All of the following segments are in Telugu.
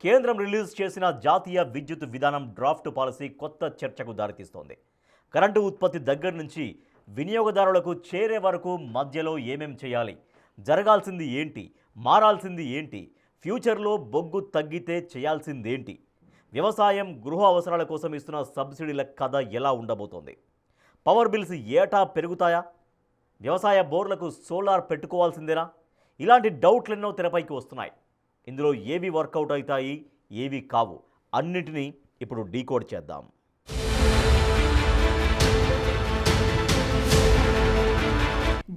కేంద్రం రిలీజ్ చేసిన జాతీయ విద్యుత్ విధానం డ్రాఫ్ట్ పాలసీ కొత్త చర్చకు దారితీస్తోంది. కరెంటు ఉత్పత్తి దగ్గర నుంచి వినియోగదారులకు చేరే వరకు మధ్యలో ఏమేం చేయాలి, జరగాల్సింది ఏంటి, మారాల్సింది ఏంటి, ఫ్యూచర్లో బొగ్గు తగ్గితే చేయాల్సిందేంటి, వ్యవసాయం గృహ అవసరాల కోసం ఇస్తున్న సబ్సిడీల కథ ఎలా ఉండబోతోంది, పవర్ బిల్స్ ఏటా పెరుగుతాయా, వ్యవసాయ బోర్లకు సోలార్ పెట్టుకోవాల్సిందేనా, ఇలాంటి డౌట్లెన్నో తెరపైకి వస్తున్నాయి. ఇందులో ఏవి వర్కౌట్ అవుతాయి, ఏవి కావు, అన్నిటినీ ఇప్పుడు డీకోడ్ చేద్దాం.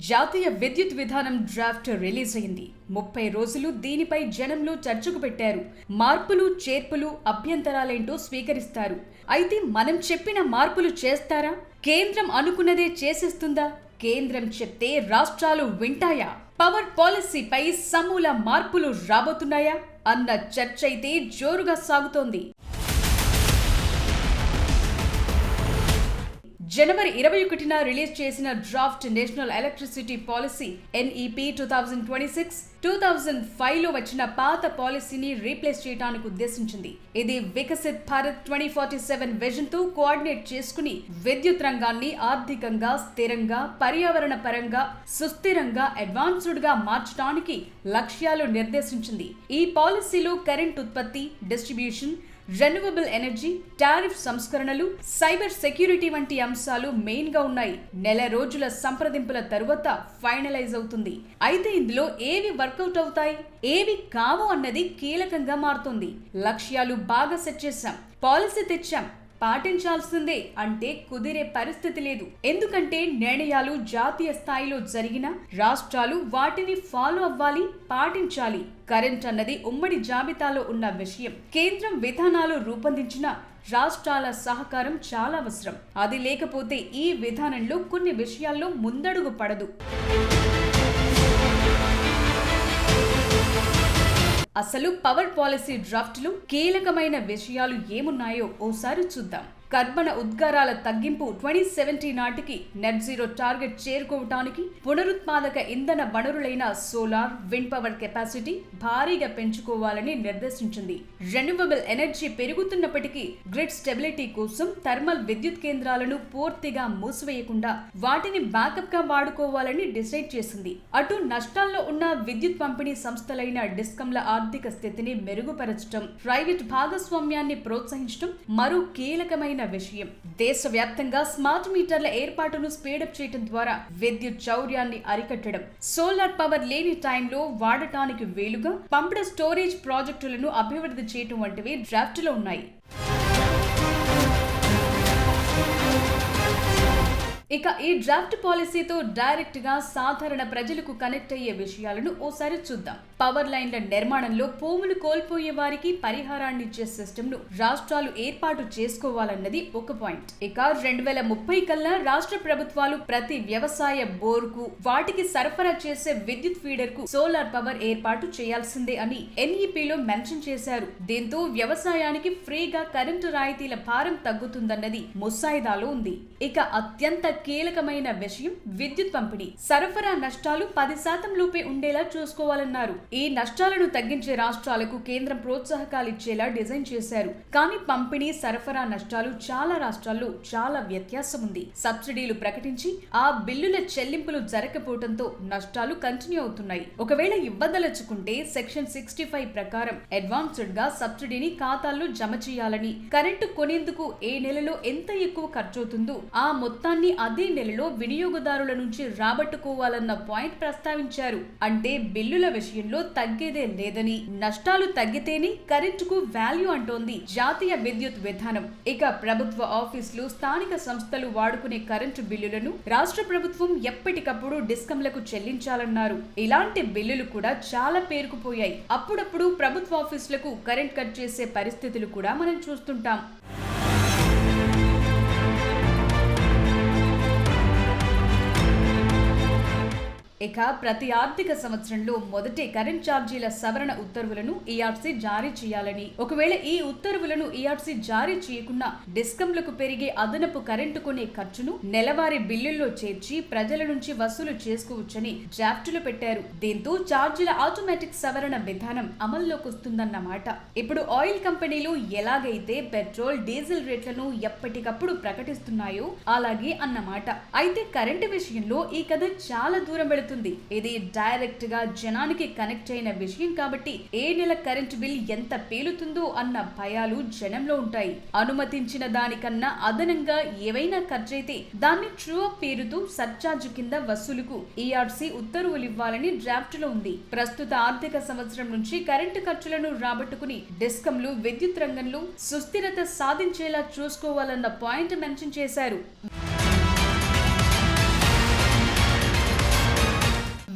జాతీయ విద్యుత్ విధానం డ్రాఫ్ట్ రిలీజ్ అయింది. 30 రోజులు దీనిపై జనంలో చర్చకు పెట్టారు. మార్పులు చేర్పులు అభ్యంతరాలేంటో స్వీకరిస్తారు. అయితే మనం చెప్పిన మార్పులు చేస్తారా? కేంద్రం అనుకున్నదే చేసేస్తుందా? కేంద్రం చెప్తే రాష్ట్రాలు వింటాయా? పవర్ పాలసీపై సమూల మార్పులు రాబోతున్నాయా అన్న చర్చ అయితే జోరుగా సాగుతోంది. జనవరి 21న రిలీజ్ చేసిన draft national electricity policy NEP 2026-2005లో వచ్చిన పాత పాలసీని రీప్లేస్ చేయడానికి ఉద్దేశించింది. ఇది వికసిత్ భారత్ 2047 విజన్ తో కోఆర్డినేట్ చేసుకుని విద్యుత్ రంగాన్ని ఆర్థికంగా స్థిరంగా, పర్యావరణ పరంగా సుస్థిరంగా, అడ్వాన్స్డ్ గా మార్చడానికి లక్ష్యాలు నిర్దేశించింది. ఈ పాలసీలో కరెంట్ ఉత్పత్తి, డిస్ట్రిబ్యూషన్, రెన్యూవబుల్ ఎనర్జీ, టారిఫ్ సంస్కరణలు, సైబర్ సెక్యూరిటీ వంటి అంశాలు మెయిన్ గా ఉన్నాయి. నెల రోజుల సంప్రదింపుల తరువాత ఫైనలైజ్ అవుతుంది. అయితే ఇందులో ఏవి వర్కౌట్ అవుతాయి, ఏవి కావు అన్నది కీలకంగా మారుతుంది. లక్ష్యాలు బాగా సెట్ చేశాం, పాలసీ తెచ్చాం, పాటించాల్సిందే అంటే కుదిరే పరిస్థితి లేదు. ఎందుకంటే నిర్ణయాలు జాతీయ స్థాయిలో జరిగిన రాష్ట్రాలు వాటిని ఫాలో అవ్వాలి, పాటించాలి. కరెంట్ అన్నది ఉమ్మడి జాబితాలో ఉన్న విషయం. కేంద్రం విధానాలు రూపొందించిన రాష్ట్రాల సహకారం చాలా అవసరం. అది లేకపోతే ఈ విధానంలో కొన్ని విషయాల్లో ముందడుగు పడదు. అసలు పవర్ పాలసీ డ్రాఫ్ట్లో కీలకమైన విషయాలు ఏమున్నాయో ఓసారి చూద్దాం. కర్బన ఉద్గారాల తగ్గింపు 2070 నాటికి నెట్ జీరో టార్గెట్ చేరుకోవటానికి పునరుత్పాదక ఇంధన వనరులైన సోలార్, విండ్ పవర్ కెపాసిటీ భారీగా పెంచుకోవాలని నిర్దేశించింది. రెన్యూవబుల్ ఎనర్జీ పెరుగుతున్నప్పటికీ గ్రిడ్ స్టెబిలిటీ కోసం థర్మల్ విద్యుత్ కేంద్రాలను పూర్తిగా మూసివేయకుండా వాటిని బ్యాకప్ గా వాడుకోవాలని డిసైడ్ చేసింది. అటు నష్టాల్లో ఉన్న విద్యుత్ పంపిణీ సంస్థలైన డిస్కంల ఆర్థిక స్థితిని మెరుగుపరచడం, ప్రైవేట్ భాగస్వామ్యాన్ని ప్రోత్సహించడం మరో కీలకమైన విషయం. దేశవ్యాప్తంగా స్మార్ట్ మీటర్ల ఏర్పాటును స్పీడప్ చేయడం ద్వారా విద్యుత్ చౌర్యాన్ని అరికట్టడం, సోలార్ పవర్ లేని టైంలో వాడటానికి వీలుగా పంప్డ్ స్టోరేజ్ ప్రాజెక్టులను అభివృద్ధి చేయడం వంటివి డ్రాఫ్ట్ లో ఉన్నాయి. ఇక ఈ డ్రాఫ్ట్ పాలసీతో డైరెక్ట్ గా సాధారణ ప్రజలకు కనెక్ట్ అయ్యే విషయాలను ఓసారి చూద్దాం. పవర్ లైన్ల నిర్మాణంలో భూములు కోల్పోయే వారికి పరిహారాన్ని ఇచ్చే సిస్టమ్ ను రాష్ట్రాలు ఏర్పాటు చేసుకోవాలన్నది ఒక పాయింట్. ఇక 2030 కల్లా రాష్ట్ర ప్రభుత్వాలు ప్రతి వ్యవసాయ బోర్కు, వాటికి సరఫరా చేసే విద్యుత్ ఫీడర్ కు సోలార్ పవర్ ఏర్పాటు చేయాల్సిందే అని NEP లో మెన్షన్ చేశారు. దీంతో వ్యవసాయానికి ఫ్రీగా కరెంటు రాయితీల భారం తగ్గుతుందన్నది ముసాయిదాలో ఉంది. ఇక అత్యంత కీలకమైన విషయం విద్యుత్ పంపిణీ. సరఫరా నష్టాలు 10% లోపే ఉండేలా చూసుకోవాలన్నారు. ఈ నష్టాలను తగ్గించే రాష్ట్రాలకు కేంద్రం ప్రోత్సాహకాలు ఇచ్చేలా డిజైన్ చేశారు. కానీ పంపిణీ, సరఫరా నష్టాలు చాలా రాష్ట్రాల్లో చాలా వ్యత్యాసం ఉంది. సబ్సిడీలు ప్రకటించి ఆ బిల్లుల చెల్లింపులు జరగకపోవడంతో నష్టాలు కంటిన్యూ అవుతున్నాయి. ఒకవేళ ఇవ్వదలుచుకుంటే సెక్షన్ 65 ప్రకారం అడ్వాన్స్డ్ గా సబ్సిడీని ఖాతాల్లో జమ చేయాలని, కరెంటు కొనేందుకు ఏ నెలలో ఎంత ఎక్కువ ఖర్చవుతుందో ఆ మొత్తాన్ని అదే నెలలో వినియోగదారుల నుంచి రాబట్టుకోవాలన్న పాయింట్ ప్రస్తావించారు. అంటే బిల్లుల విషయంలో తగ్గేదే లేదని, నష్టాలు తగ్గితేనే కరెంటుకు వాల్యూ అంటోంది జాతీయ విద్యుత్ విధానం. ఇక ప్రభుత్వ ఆఫీసులు, స్థానిక సంస్థలు వాడుకునే కరెంటు బిల్లులను రాష్ట్ర ప్రభుత్వం ఎప్పటికప్పుడు డిస్కంలకు చెల్లించాలన్నారు. ఇలాంటి బిల్లులు కూడా చాలా పేరుకుపోయాయి. అప్పుడప్పుడు ప్రభుత్వ ఆఫీసులకు కరెంట్ కట్ చేసే పరిస్థితులు కూడా మనం చూస్తుంటాం. ఇక ప్రతి ఆర్థిక సంవత్సరంలో మొదటి కరెంట్ ఛార్జీల సవరణ ఉత్తర్వులను ఈఆర్సీ జారీ చేయాలని, ఒకవేళ ఈ ఉత్తర్వులను ఈఆర్సీ జారీ చేయకుండా డిస్కంలకు పెరిగే అదనపు కరెంటు కొనే ఖర్చును నెలవారీ బిల్లుల్లో చేర్చి ప్రజల నుంచి వసూలు చేసుకోవచ్చని డ్రాఫ్టులు పెట్టారు. దీంతో ఛార్జీల ఆటోమేటిక్ సవరణ విధానం అమల్లోకి వస్తుందన్నమాట. ఇప్పుడు ఆయిల్ కంపెనీలు ఎలాగైతే పెట్రోల్, డీజిల్ రేట్లను ఎప్పటికప్పుడు ప్రకటిస్తున్నాయో అలాగే అన్నమాట. అయితే కరెంటు విషయంలో ఈ కథ చాలా దూరం వెళుతుంది. ఇది డైరెక్ట్ గా జనానికి కనెక్ట్ అయిన విషయం కాబట్టి ఏ నెల కరెంట్ బిల్ ఎంత పేలుతుందో అన్న భయాలు జనంలో ఉంటాయి. అనుమతించిన దానికన్నా అదనంగా ఏవైనా ఖర్చయితే దాన్ని ట్రూ అప్ పేరుతో సర్చార్జ్ కింద వసూలుకు ఈఆర్సీ ఉత్తర్వులు ఇవ్వాలని డ్రాఫ్ట్ లో ఉంది. ప్రస్తుత ఆర్థిక సంవత్సరం నుంచి కరెంటు ఖర్చులను రాబట్టుకుని డిస్కంలు విద్యుత్ రంగంలో సుస్థిరత సాధించేలా చూసుకోవాలన్న పాయింట్ మెన్షన్ చేశారు.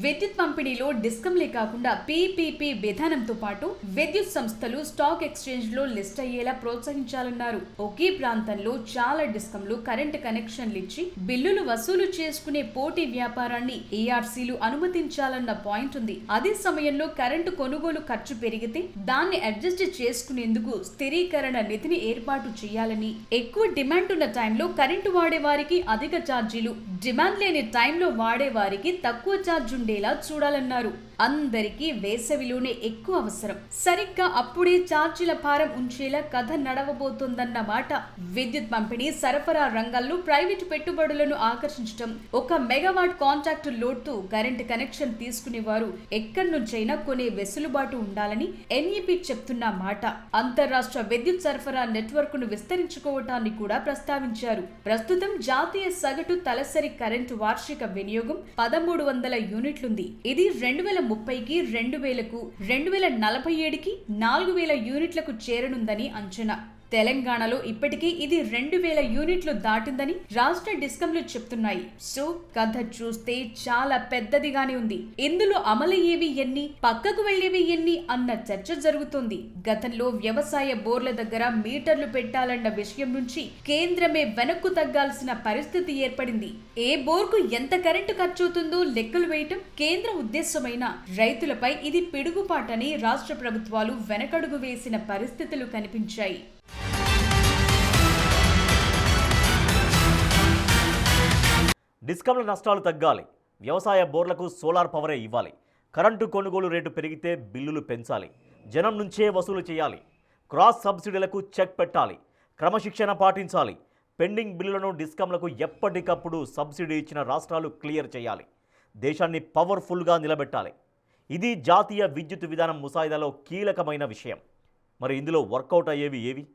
విద్యుత్ పంపిణీలో డిస్కంలే కాకుండా పీపీపీ విధానంతో పాటు విద్యుత్ సంస్థలు స్టాక్ ఎక్స్చేంజ్ లో లిస్ట్ అయ్యేలా ప్రోత్సహించాలన్నారు. ఒకే ప్రాంతంలో చాలా డిస్కంలు కరెంటు కనెక్షన్లు ఇచ్చి బిల్లులు వసూలు చేసుకునే పోటీ వ్యాపారాన్ని ఈఆర్సీలు అనుమతించాలన్న పాయింట్ ఉంది. అదే సమయంలో కరెంటు కొనుగోలు ఖర్చు పెరిగితే దాన్ని అడ్జస్ట్ చేసుకునేందుకు స్థిరీకరణ నిధిని ఏర్పాటు చేయాలని, ఎక్కువ డిమాండ్ ఉన్న టైంలో కరెంటు వాడే వారికి అధిక ఛార్జీలు, డిమాండ్ లేని టైంలో వాడే వారికి తక్కువ ఛార్జ్ ఉండేలా చూడాలన్నారు. అందరికీ వేసవిలోనే ఎక్కువ అవసరం. సరిగ్గా అప్పుడే ఛార్జీల భారం ఉంచేలా కథ నడవబోతోందన్న మాట. విద్యుత్ పంపిణీ, సరఫరా రంగాల్లో ప్రైవేటు పెట్టుబడులను ఆకర్షించడం, 1 మెగావాట్ కాంట్రాక్టు లోడ్తో కరెంటు కనెక్షన్ తీసుకునేవారు ఎక్కడి నుంచైనా కొనే వెసులుబాటు ఉండాలని ఎన్ఈపీ చెప్తున్న మాట. అంతర్రాష్ట్ర విద్యుత్ సరఫరా నెట్వర్క్ ను విస్తరించుకోవటాన్ని కూడా ప్రస్తావించారు. ప్రస్తుతం జాతీయ సగటు తలసరి కరెంటు వార్షిక వినియోగం 1300 యూనిట్లుంది. ఇది 2030కి 2000కు 2047కి 4000 యూనిట్లకు చేరనుందని అంచనా. తెలంగాణలో ఇప్పటికీ ఇది 2000 యూనిట్లు దాటిందని రాష్ట్ర డిస్కంలు చెప్తున్నాయి. సో కథ చూస్తే చాలా పెద్దదిగానే ఉంది. ఇందులో అమలయ్యేవి ఎన్ని, పక్కకు వెళ్లేవి ఎన్ని అన్న చర్చ జరుగుతోంది. గతంలో వ్యవసాయ బోర్ల దగ్గర మీటర్లు పెట్టాలన్న విషయం నుంచి కేంద్రమే వెనక్కు తగ్గాల్సిన పరిస్థితి ఏర్పడింది. ఏ బోర్కు ఎంత కరెంటు ఖర్చవుతుందో లెక్కలు వేయటం కేంద్ర ఉద్దేశమైన రైతులపై ఇది పిడుగుపాటని రాష్ట్ర ప్రభుత్వాలు వెనకడుగు వేసిన పరిస్థితులు కనిపించాయి. డిస్కంల నష్టాలు తగ్గాలి, వ్యవసాయ బోర్లకు సోలార్ పవరే ఇవ్వాలి, కరెంటు కొనుగోలు రేటు పెరిగితే బిల్లులు పెంచాలి, జనం నుంచే వసూలు చేయాలి, క్రాస్ సబ్సిడీలకు చెక్ పెట్టాలి, క్రమశిక్షణ పాటించాలి, పెండింగ్ బిల్లులను డిస్కంలకు ఎప్పటికప్పుడు సబ్సిడీ ఇచ్చిన రాష్ట్రాలు క్లియర్ చేయాలి, దేశాన్ని పవర్ఫుల్గా నిలబెట్టాలి. ఇది జాతీయ విద్యుత్ విధానం ముసాయిదాలో కీలకమైన విషయం. మరి ఇందులో వర్కౌట్ అయ్యేవి ఏవి?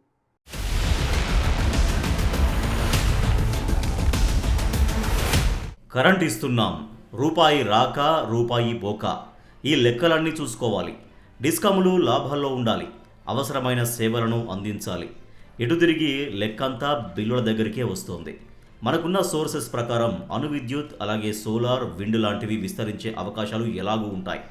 కరెంట్ ఇస్తున్నాం, రూపాయి రాక రూపాయి పోక, ఈ లెక్కలన్నీ చూసుకోవాలి. డిస్కములు లాభాల్లో ఉండాలి, అవసరమైన సేవలను అందించాలి. ఎటు తిరిగి లెక్కంతా బిల్లుల దగ్గరికే వస్తోంది. మనకున్న సోర్సెస్ ప్రకారం అణు విద్యుత్, అలాగే సోలార్, విండ్ లాంటివి విస్తరించే అవకాశాలు ఎలాగూ ఉంటాయి.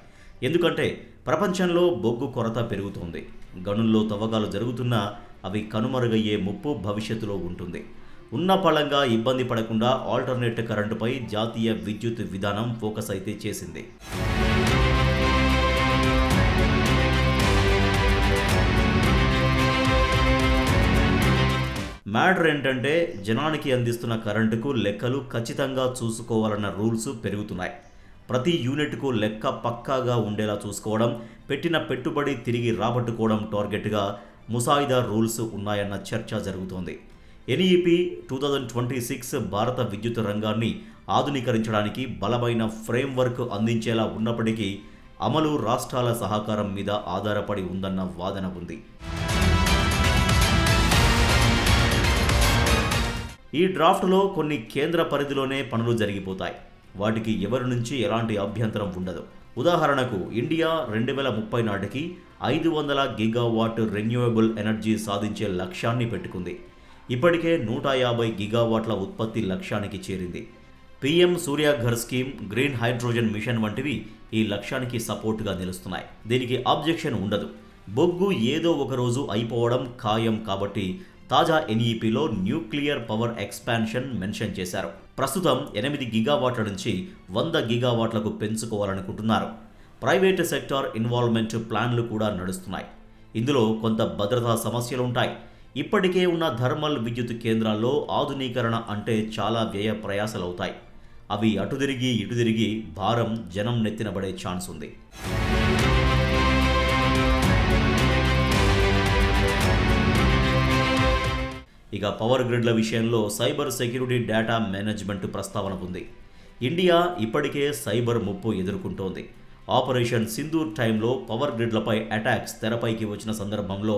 ఎందుకంటే ప్రపంచంలో బొగ్గు కొరత పెరుగుతోంది. గనుల్లో తవ్వకాలు జరుగుతున్నా అవి కనుమరుగయ్యే ముప్పు భవిష్యత్తులో ఉంటుంది. ఉన్న పళంగా ఇబ్బంది పడకుండా ఆల్టర్నేట్ కరెంటుపై జాతీయ విద్యుత్ విధానం ఫోకస్ అయితే చేసింది. మ్యాటర్ ఏంటంటే జనానికి అందిస్తున్న కరెంటుకు లెక్కలు ఖచ్చితంగా చూసుకోవాలన్న రూల్స్ పెరుగుతున్నాయి. ప్రతి యూనిట్కు లెక్క పక్కాగా ఉండేలా చూసుకోవడం, పెట్టిన పెట్టుబడి తిరిగి రాబట్టుకోవడం టార్గెట్గా ముసాయిదా రూల్స్ ఉన్నాయన్న చర్చ జరుగుతోంది. ఎన్ఈపీ 2026 భారత విద్యుత్ రంగాన్ని ఆధునీకరించడానికి బలమైన ఫ్రేమ్వర్క్ అందించేలా ఉన్నప్పటికీ అమలు రాష్ట్రాల సహకారం మీద ఆధారపడి ఉందన్న వాదన ఉంది. ఈ డ్రాఫ్ట్లో కొన్ని కేంద్ర పరిధిలోనే పనులు జరిగిపోతాయి. వాటికి ఎవరి నుంచి ఎలాంటి అభ్యంతరం ఉండదు. ఉదాహరణకు ఇండియా 2030 నాటికి 500 గిగావాట్ రెన్యూవబుల్ ఎనర్జీ సాధించే లక్ష్యాన్ని పెట్టుకుంది. ఇప్పటికే 150 గిగావాట్ల ఉత్పత్తి లక్ష్యానికి చేరింది. PM Surya Ghar scheme, green hydrogen mission వంటివి ఈ లక్ష్యానికి సపోర్టుగా నిలుస్తున్నాయి. దీనికి ఆబ్జెక్షన్ ఉండదు. బొగ్గు ఏదో ఒక రోజు అయిపోవడం ఖాయం కాబట్టి తాజా ఎన్ఈపీలో న్యూక్లియర్ పవర్ ఎక్స్పాన్షన్ మెన్షన్ చేశారు. ప్రస్తుతం 8 గిగావాట్ల నుంచి 100 గిగావాట్లకు పెంచుకోవాలనుకుంటున్నారు. ప్రైవేటు సెక్టార్ ఇన్వాల్వ్మెంట్ ప్లాన్లు కూడా నడుస్తున్నాయి. ఇందులో కొంత భద్రతా సమస్యలుంటాయి. ఇప్పటికే ఉన్న థర్మల్ విద్యుత్ కేంద్రాల్లో ఆధునీకరణ అంటే చాలా వ్యయ ప్రయాసలవుతాయి. అవి అటు తిరిగి ఇటు తిరిగి భారం జనం నెత్తినబడే ఛాన్స్ ఉంది. ఇక పవర్ గ్రిడ్ల విషయంలో సైబర్ సెక్యూరిటీ డేటా మేనేజ్మెంట్ ప్రస్తావన ఉంది. ఇండియా ఇప్పటికే సైబర్ ముప్పు ఎదుర్కొంటోంది. ఆపరేషన్ సింధూర్ టైంలో పవర్ గ్రిడ్లపై అటాక్స్ తెరపైకి వచ్చిన సందర్భంలో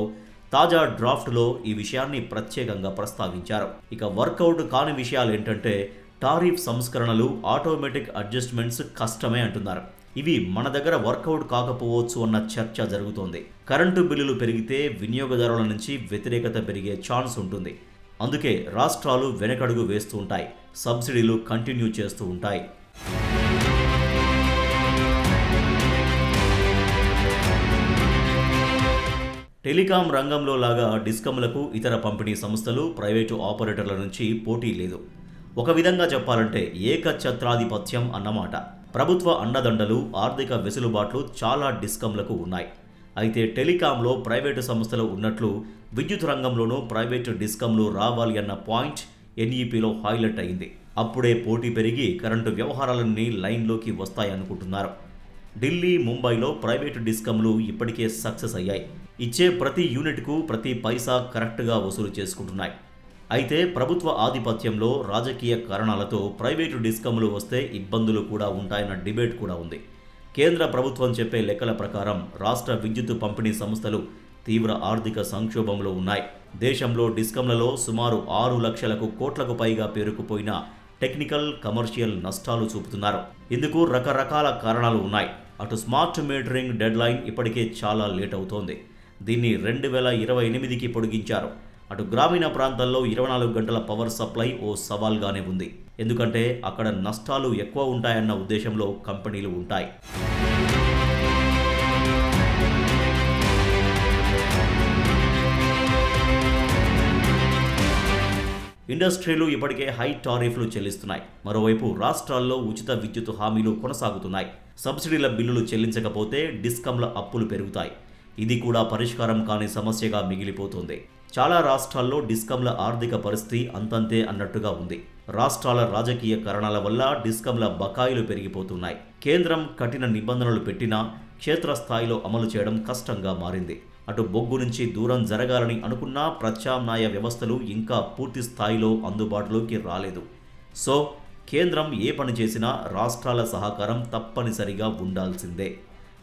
తాజా డ్రాఫ్ట్లో ఈ విషయాన్ని ప్రత్యేకంగా ప్రస్తావించారు. ఇక వర్కౌట్ కాని విషయాలు ఏంటంటే టారిఫ్ సంస్కరణలు, ఆటోమేటిక్ అడ్జస్ట్మెంట్స్ కష్టమే అంటున్నారు. ఇవి మన దగ్గర వర్కౌట్ కాకపోవచ్చు అన్న చర్చ జరుగుతోంది. కరెంటు బిల్లులు పెరిగితే వినియోగదారుల నుంచి వ్యతిరేకత పెరిగే ఛాన్స్ ఉంటుంది. అందుకే రాష్ట్రాలు వెనకడుగు వేస్తూ ఉంటాయి, సబ్సిడీలు కంటిన్యూ చేస్తూ ఉంటాయి. టెలికాం రంగంలో లాగా డిస్కమ్లకు ఇతర పంపిణీ సంస్థలు, ప్రైవేటు ఆపరేటర్ల నుంచి పోటీ లేదు. ఒక విధంగా చెప్పాలంటే ఏకఛత్రాధిపత్యం అన్నమాట. ప్రభుత్వ అండదండలు, ఆర్థిక వెసులుబాట్లు చాలా డిస్కమ్లకు ఉన్నాయి. అయితే టెలికాంలో ప్రైవేటు సంస్థలు ఉన్నట్లు విద్యుత్ రంగంలోనూ ప్రైవేటు డిస్కమ్లు రావాలి అన్న పాయింట్ ఎన్ఈపీలో హైలైట్ అయింది. అప్పుడే పోటీ పెరిగి కరెంటు వ్యవహారాలన్నీ లైన్లోకి వస్తాయనుకుంటున్నారు. ఢిల్లీ, ముంబైలో ప్రైవేటు డిస్కమ్లు ఇప్పటికే సక్సెస్ అయ్యాయి. ఇచ్చే ప్రతి యూనిట్కు ప్రతి పైసా కరెక్ట్గా వసూలు చేసుకుంటున్నాయి. అయితే ప్రభుత్వ ఆధిపత్యంలో రాజకీయ కారణాలతో ప్రైవేటు డిస్కమ్లు వస్తే ఇబ్బందులు కూడా ఉంటాయన్న డిబేట్ కూడా ఉంది. కేంద్ర ప్రభుత్వం చెప్పే లెక్కల ప్రకారం రాష్ట్ర విద్యుత్ పంపిణీ సంస్థలు తీవ్ర ఆర్థిక సంక్షోభంలో ఉన్నాయి. దేశంలో డిస్కమ్లలో సుమారు 6 లక్షల కోట్లకు పైగా పేరుకుపోయిన టెక్నికల్, కమర్షియల్ నష్టాలు చూపుతున్నారు. ఇందుకు రకరకాల కారణాలు ఉన్నాయి. అటు స్మార్ట్ మీటరింగ్ డెడ్ లైన్ ఇప్పటికే చాలా లేట్ అవుతోంది. దీన్ని 2028కి పొడిగించారు. అటు గ్రామీణ ప్రాంతాల్లో 24 గంటల పవర్ సప్లై ఓ సవాల్గానే ఉంది. ఎందుకంటే అక్కడ నష్టాలు ఎక్కువ ఉంటాయన్న ఉద్దేశంలో కంపెనీలు ఉంటాయి. ఇండస్ట్రీలు ఇప్పటికే హై టారిఫ్లు చెల్లిస్తున్నాయి. మరోవైపు రాష్ట్రాల్లో ఉచిత విద్యుత్ హామీలు కొనసాగుతున్నాయి. సబ్సిడీల బిల్లులు చెల్లించకపోతే డిస్కమ్ల అప్పులు పెరుగుతాయి. ఇది కూడా పరిష్కారం కాని సమస్యగా మిగిలిపోతుంది. చాలా రాష్ట్రాల్లో డిస్కమ్ల ఆర్థిక పరిస్థితి అంతంతే అన్నట్టుగా ఉంది. రాష్ట్రాల రాజకీయ కారణాల వల్ల డిస్కమ్ల బకాయిలు పెరిగిపోతున్నాయి. కేంద్రం కఠిన నిబంధనలు పెట్టినా క్షేత్రస్థాయిలో అమలు చేయడం కష్టంగా మారింది. అటు బొగ్గు నుంచి దూరం జరగాలని అనుకున్నా ప్రత్యామ్నాయ వ్యవస్థలు ఇంకా పూర్తి స్థాయిలో అందుబాటులోకి రాలేదు. సో కేంద్రం ఏ పని చేసినా రాష్ట్రాల సహకారం తప్పనిసరిగా ఉండాల్సిందే.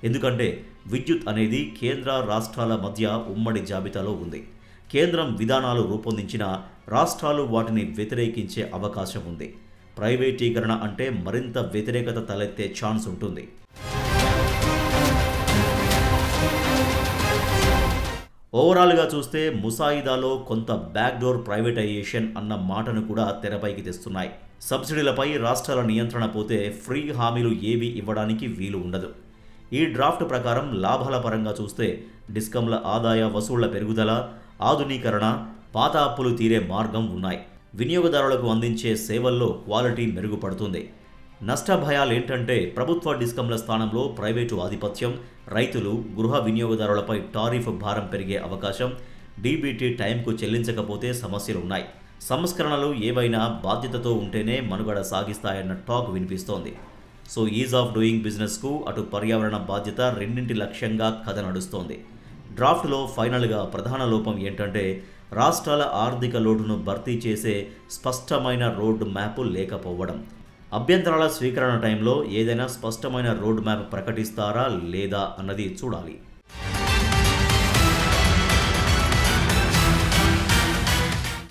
ఎందుకంటే విద్యుత్ అనేది కేంద్ర రాష్ట్రాల మధ్య ఉమ్మడి జాబితాలో ఉంది. కేంద్రం విధానాలు రూపొందించిన రాష్ట్రాలు వాటిని వ్యతిరేకించే అవకాశం ఉంది. ప్రైవేటీకరణ అంటే మరింత వ్యతిరేకత తలెత్తే ఛాన్స్ ఉంటుంది. ఓవరాల్గా చూస్తే ముసాయిదాలో కొంత బ్యాక్డోర్ ప్రైవేటైజేషన్ అన్న మాటను కూడా తెరపైకి తెస్తున్నాయి. సబ్సిడీలపై రాష్ట్రాల నియంత్రణ పోతే ఫ్రీ హామీలు ఏవి ఇవ్వడానికి వీలు ఉండదు. ఈ డ్రాఫ్ట్ ప్రకారం లాభాల పరంగా చూస్తే డిస్కమ్ల ఆదాయ వసూళ్ల పెరుగుదల, ఆధునీకరణ, పాత అప్పులు తీరే మార్గం ఉన్నాయి. వినియోగదారులకు అందించే సేవల్లో క్వాలిటీ మెరుగుపడుతుంది. నష్ట భయాలేంటంటే ప్రభుత్వ డిస్కమ్ల స్థానంలో ప్రైవేటు ఆధిపత్యం, రైతులు, గృహ వినియోగదారులపై టారిఫ్ భారం పెరిగే అవకాశం, డీబీటీ టైంకు చెల్లించకపోతే సమస్యలున్నాయి. సంస్కరణలు ఏవైనా బాధ్యతతో ఉంటేనే మనుగడ సాగిస్తాయన్న టాక్ వినిపిస్తోంది. సో ఈజ్ ఆఫ్ డూయింగ్ బిజినెస్కు అటు పర్యావరణ బాధ్యత రెండింటి లక్ష్యంగా కథ నడుస్తోంది. డ్రాఫ్ట్లో ఫైనల్గా ప్రధాన లోపం ఏంటంటే రాష్ట్రాల ఆర్థిక లోటును భర్తీ చేసే స్పష్టమైన రోడ్ మ్యాప్ లేకపోవడం. అభ్యంతరాల స్వీకరణ టైంలో ఏదైనా స్పష్టమైన రోడ్ మ్యాప్ ప్రకటిస్తారా లేదా అన్నది చూడాలి.